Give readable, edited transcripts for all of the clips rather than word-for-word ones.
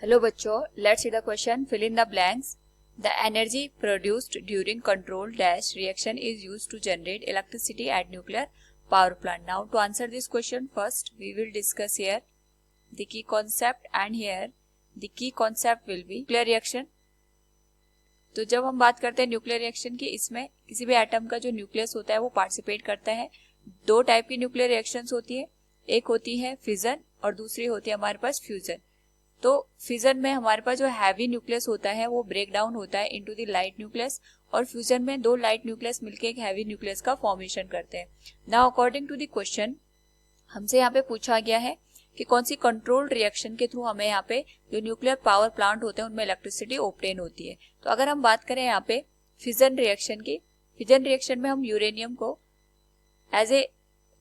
Hello बच्चों, let's see the question. Fill in the blanks. The energy produced during control dash reaction is used to generate electricity at nuclear power plant. Now to answer this question, first we will discuss here the key concept, and here the key concept will be nuclear reaction. तो जब हम बात करते हैं nuclear reaction की, इसमें किसी भी एटम का जो न्यूक्लियस होता है वो पार्टिसिपेट करता है. दो टाइप की न्यूक्लियर रिएक्शंस होती है, एक होती है फिजन और दूसरी होती है हमारे पास फ्यूजन. तो फिजन में हमारे पास जो हैवी न्यूक्लियस होता है वो ब्रेक डाउन होता है इनटू द लाइट न्यूक्लियस, और फ्यूजन में दो लाइट न्यूक्लियस मिलकर एक हैवी न्यूक्लियस का फॉर्मेशन करते हैं. Now according to the question, हमसे यहाँ पे पूछा गया है कि कौन सी कंट्रोल्ड रिएक्शन के थ्रू हमें यहाँ पे जो न्यूक्लियर पावर प्लांट होते हैं उनमें इलेक्ट्रिसिटी ऑब्टेन होती है. तो अगर हम बात करें यहाँ पे फिजन रिएक्शन की, फिजन रिएक्शन में हम यूरेनियम को as a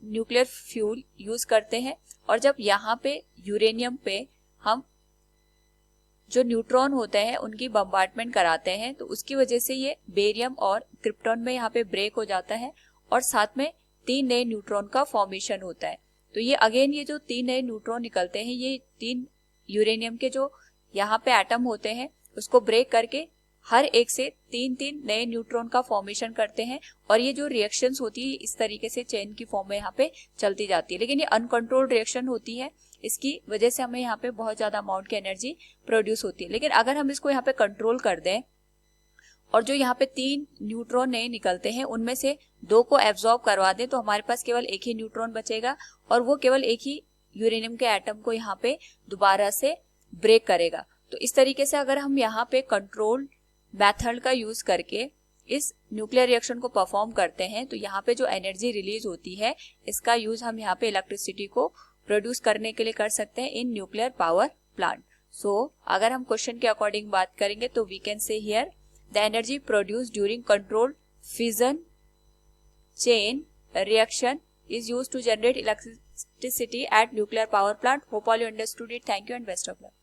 nuclear fuel use करते हैं, और जब यहाँ पे यूरेनियम पे हम जो न्यूट्रॉन होते हैं उनकी बम्बार्टमेंट कराते हैं, तो उसकी वजह से ये बेरियम और क्रिप्टॉन में यहाँ पे ब्रेक हो जाता है और साथ में 3 नए न्यूट्रॉन का फॉर्मेशन होता है. तो ये अगेन ये जो 3 नए न्यूट्रॉन निकलते हैं, ये 3 यूरेनियम के जो यहाँ पे एटम होते हैं उसको ब्रेक करके हर एक से 3-3 नए न्यूट्रॉन का फॉर्मेशन करते हैं, और ये जो रिएक्शंस होती है इस तरीके से चेन की फॉर्म में यहाँ पे चलती जाती है. लेकिन ये अनकंट्रोल्ड रिएक्शन होती है, इसकी वजह से हमें यहाँ पे बहुत ज्यादा अमाउंट की एनर्जी प्रोड्यूस होती है. लेकिन अगर हम इसको यहाँ पे कंट्रोल कर दें और जो यहाँ पे 3 न्यूट्रॉन नए निकलते हैं उनमें से 2 को एब्जॉर्ब करवा दें, तो हमारे पास केवल एक ही न्यूट्रॉन बचेगा और वो केवल एक ही यूरेनियम के एटम को यहाँ पे दोबारा से ब्रेक करेगा. तो इस तरीके से अगर हम यहाँ पे कंट्रोल मेथड का यूज करके इस न्यूक्लियर रिएक्शन को परफॉर्म करते हैं, तो यहाँ पे जो एनर्जी रिलीज होती है इसका यूज हम यहाँ पे इलेक्ट्रिसिटी को प्रोड्यूस करने के लिए कर सकते हैं in nuclear power plant. So अगर हम क्वेश्चन के अकॉर्डिंग बात करेंगे तो we can say here the energy produced during control fission chain reaction is used to generate electricity at nuclear power plant. Hope all you understood it. Thank you and best of luck.